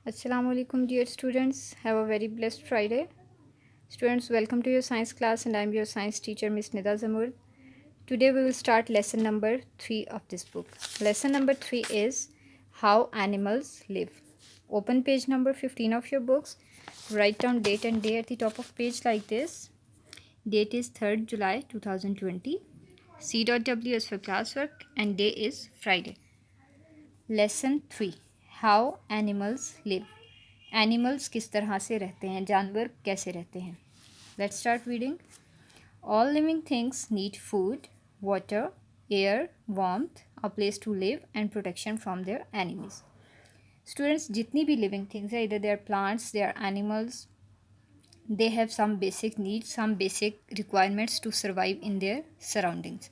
Assalamu alaikum dear students. Have a very blessed Friday. Students, welcome to your science class and I am your science teacher Miss Nida Zamur. Today we will start lesson number 3 of this book. Lesson number 3 is How Animals Live. Open page number 15 of your books. Write down date and day at the top of page like this. Date is 3rd July 2020. C.W is for classwork and day is Friday. Lesson 3 How Animals Live. Animals किस तरह से रहते हैं, जानवर कैसे रहते हैं. Let's start reading. All living things need food, water, air, warmth, a place to live and protection from their enemies. Students, जितनी भी लिविंग थिंग्स है, इधर they are plants, they are animals, they have some basic needs, some basic requirements to survive in their surroundings.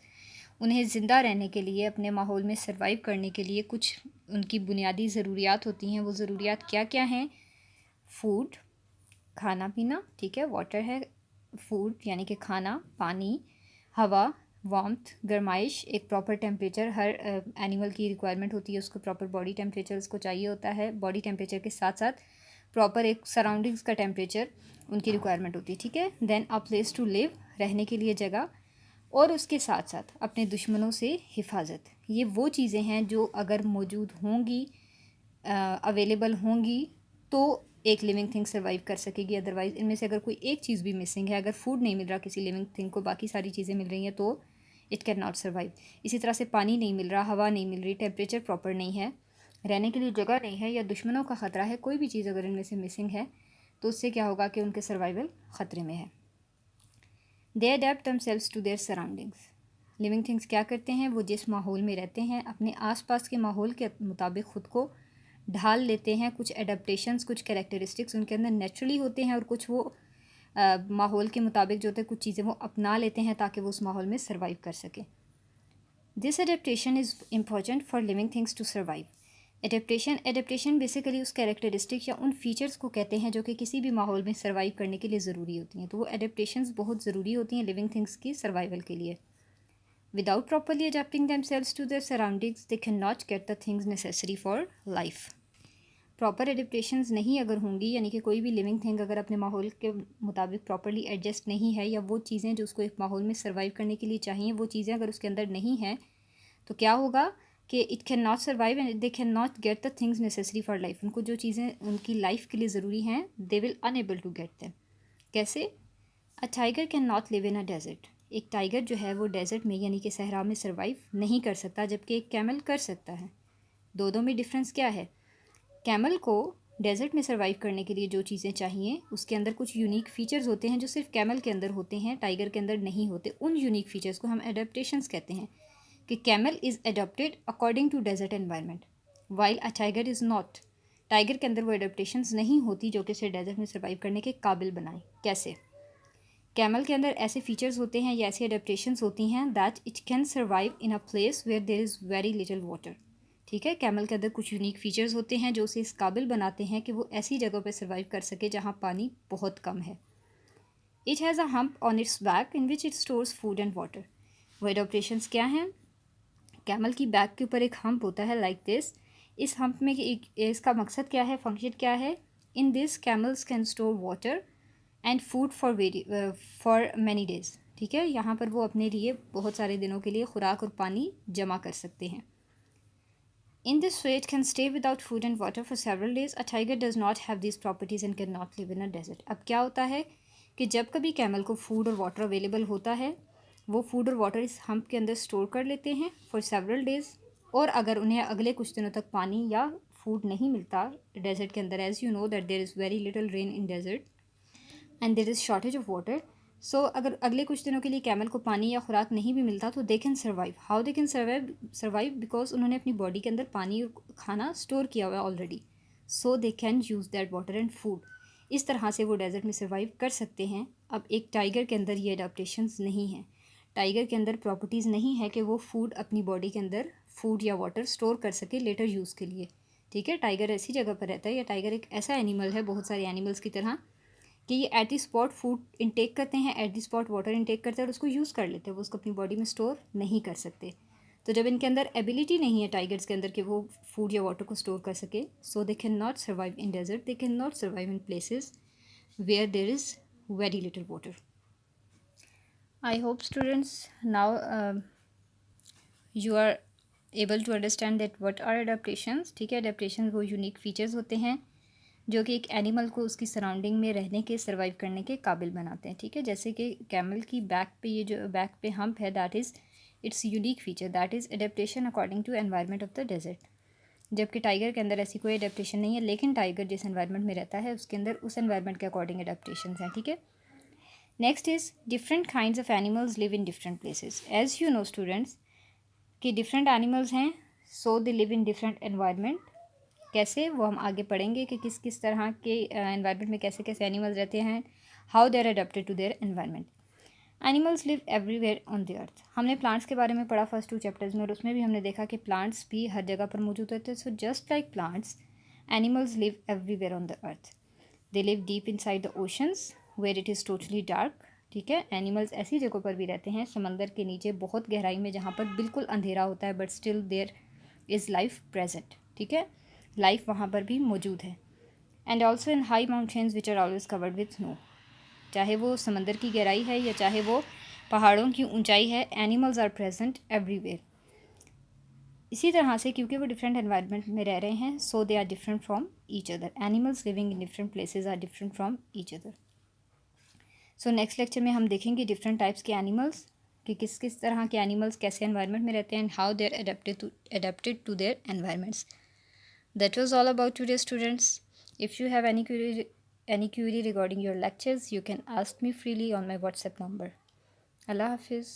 उन्हें ज़िंदा रहने के लिए, अपने माहौल में सर्वाइव करने के लिए कुछ उनकी बुनियादी ज़रूरियात होती हैं. वो ज़रूरियात क्या क्या हैं? फूड, खाना पीना, ठीक है, वाटर है, फूड यानी कि खाना, पानी, हवा, वार्मथ गर्माइश, एक प्रॉपर टेम्परेचर. हर एनिमल की रिक्वायरमेंट होती है, उसको प्रॉपर बॉडी टेम्परेचर उसको चाहिए होता है. बॉडी टेम्परेचर के साथ साथ प्रॉपर एक सराउंडिंग्स का टेम्परेचर उनकी रिक्वायरमेंट होती है, ठीक है. Then a place to live, रहने के लिए जगह, और उसके साथ साथ अपने दुश्मनों से हिफाजत. ये वो चीज़ें हैं जो अगर मौजूद होंगी, अवेलेबल होंगी, तो एक लिविंग थिंग सर्वाइव कर सकेगी. अदरवाइज़ इनमें से अगर कोई एक चीज़ भी मिसिंग है, अगर फूड नहीं मिल रहा किसी लिविंग थिंग को, बाकी सारी चीज़ें मिल रही हैं, तो इट कैन नॉट सर्वाइव. इसी तरह से पानी नहीं मिल रहा, हवा नहीं मिल रही, टेम्परेचर प्रॉपर नहीं है, रहने के लिए जगह नहीं है, या दुश्मनों का ख़तरा है, कोई भी चीज़ अगर इनमें से मिसिंग है, तो उससे क्या होगा कि उनके सर्वाइवल ख़तरे में है. They adapt themselves to their surroundings. Living things क्या करते हैं? वो जिस माहौल में रहते हैं, अपने आसपास के माहौल के मुताबिक ख़ुद को ढाल लेते हैं. कुछ एडेप्टेशंस, कुछ कैरेक्टरिस्टिक्स उनके अंदर नेचुरली होते हैं, और कुछ वो माहौल के मुताबिक जो होते हैं, कुछ चीज़ें वो अपना लेते हैं ताकि वो उस माहौल में सर्वाइव कर सकें. This adaptation is important for living things to survive. Adaptation basically उस कैरेक्टरिस्टिक्स या उन फीचर्स को कहते हैं जो कि किसी भी माहौल में सर्वाइव करने के लिए ज़रूरी होती हैं. तो वो एडेप्टेशंस बहुत ज़रूरी होती हैं लिविंग थिंग्स की सर्वाइवल के लिए. Without properly adapting themselves to their surroundings, they can not get the things necessary for life. Proper adaptations नहीं अगर होंगी, यानी कि कोई भी लिविंग थिंग अगर अपने माहौल के मुताबिक प्रॉपरली एडजस्ट नहीं है, या वो चीज़ें जो उसको एक माहौल में सर्वाइव करने के लिए चाहिए, वो चीज़ें अगर उसके अंदर नहीं हैं, तो क्या होगा कि it can not survive and they can not get the things necessary for life. उनको जो चीज़ें उनकी लाइफ के लिए ज़रूरी हैं, they will unable to get them. कैसे? A tiger can not live in a desert. एक टाइगर जो है वो डेजर्ट में यानी कि सहरा में सर्वाइव नहीं कर सकता, जबकि एक कैमल कर सकता है. दो में डिफरेंस क्या है? कैमल को डेजर्ट में सर्वाइव करने के लिए जो चीज़ें चाहिए, उसके अंदर कुछ यूनिक फीचर्स होते हैं जो सिर्फ कैमल के अंदर होते हैं, टाइगर के अंदर नहीं होते. उन यूनिक फीचर्स को हम एडेप्टेशंस कहते हैं. कि camel is adopted according to desert environment, while a tiger is not. Tiger के अंदर वो एडेप्टेशंस नहीं होती जो कि उसे डेजर्ट में सर्वाइव करने के काबिल बनाए. कैसे? कैमल के अंदर ऐसे फीचर्स होते हैं या ऐसी एडेप्टेशंस होती हैं that it can survive in a place where there is very little water. ठीक है, कैमल के अंदर कुछ यूनिक फीचर्स होते हैं जो उसे इस काबिल बनाते हैं कि वो ऐसी जगह पर सर्वाइव कर सके जहाँ पानी बहुत कम है. It has a hump on it's back in which it stores food and water. वो एडेप्टेशंस क्या हैं? कैमल की बैक के ऊपर एक हम्प होता है लाइक दिस. इस हम्प में इसका मकसद क्या है, फंक्शन क्या है? In this camels can store water and food for many days. ठीक है, यहाँ पर वो अपने लिए बहुत सारे दिनों के लिए खुराक और पानी जमा कर सकते हैं. In this way it can stay without food and water for several days. A tiger does not have this properties and can not live in a desert. अब क्या होता है कि जब कभी कैमल को फूड और वाटर अवेलेबल होता है, वो फूड और वाटर इस हम्प के अंदर स्टोर कर लेते हैं फॉर सेवरल डेज. और अगर उन्हें अगले कुछ दिनों तक पानी या फूड नहीं मिलता डेजर्ट के अंदर, as you know that there is very little rain in desert and there is shortage of water. So अगर अगले कुछ दिनों के लिए कैमल को पानी या खुराक नहीं भी मिलता, तो they can survive. How they can survive? Because उन्होंने अपनी बॉडी के अंदर पानी और खाना स्टोर किया हुआ है already. So they can use that water and food. इस तरह से वो डेजर्ट में सर्वाइव कर सकते हैं. अब एक टाइगर के अंदर ये अडेप्टेशंस नहीं हैं. टाइगर के अंदर प्रॉपर्टीज़ नहीं है कि वो फूड अपनी बॉडी के अंदर फूड या वाटर स्टोर कर सके लेटर यूज़ के लिए. ठीक है, टाइगर ऐसी जगह पर रहता है, या टाइगर एक ऐसा एनिमल है बहुत सारे एनिमल्स की तरह कि ये at the spot food intake करते हैं, at the spot water intake करते हैं और उसको यूज़ कर लेते हैं. वो उसको अपनी बॉडी में स्टोर नहीं कर सकते. तो जब इनके अंदर एबिलिटी नहीं है टाइगर्स के अंदर कि वो फूड या वाटर को स्टोर कर सके, so they can not survive in desert, they can not survive in places where there is very little water. I hope students now you are able to understand that what are adaptations. ठीक है, adaptations वो unique features होते हैं जो कि एक animal को उसकी सराउंडिंग में रहने के, सर्वाइव करने के काबिल बनाते हैं. ठीक है, जैसे कि कैमल की बैक पे ये जो बैक पे हम्प है, that is its unique feature, that is adaptation according to environment of the desert. जबकि टाइगर के अंदर ऐसी कोई एडेप्टेशन नहीं है, लेकिन टाइगर जिस एनवायरनमेंट में रहता है उसके अंदर उस एनवायरनमेंट के अकॉर्डिंग एडेप्टेशन हैं. ठीक है. Next is different kinds of animals live in different places. As you know students कि डिफरेंट एनिमल्स हैं, so they live in different environment. कैसे, वो हम आगे पढ़ेंगे कि किस किस तरह के एनवायरनमेंट में कैसे कैसे एनिमल्स रहते हैं, how they are adapted to their environment. Animals live everywhere on the earth. हमने प्लांट्स के बारे में पढ़ा फर्स्ट 2 चैप्टर्स में, और उसमें भी हमने देखा कि प्लांट्स भी हर जगह पर मौजूद होते हैं. So just like plants, animals live everywhere on the earth. They live deep inside the oceans where it is totally dark. ठीक है, एनिमल्स ऐसी जगहों पर भी रहते हैं समंदर के नीचे बहुत गहराई में, जहाँ पर बिल्कुल अंधेरा होता है, but still there is life present. ठीक है, लाइफ वहाँ पर भी मौजूद है. And also in high mountains which are always covered with snow. चाहे वो समंदर की गहराई है या चाहे वो पहाड़ों की ऊंचाई है, एनिमल्स आर प्रेजेंट एवरीवेयर. इसी तरह से क्योंकि वो डिफरेंट एनवायरनमेंट में रह रहे हैं, so they are different from each other. Animals living in different places are different from each other. So next lecture में हम देखेंगे डिफरेंट टाइप्स के एनिमल्स, कि किस किस तरह के एनिमल्स कैसे एनवायरनमेंट में रहते हैं, and how they are adapted to their environments. That was all about today, students. If you have any query regarding your lectures, you can ask me freely on my WhatsApp number. Allah Hafiz.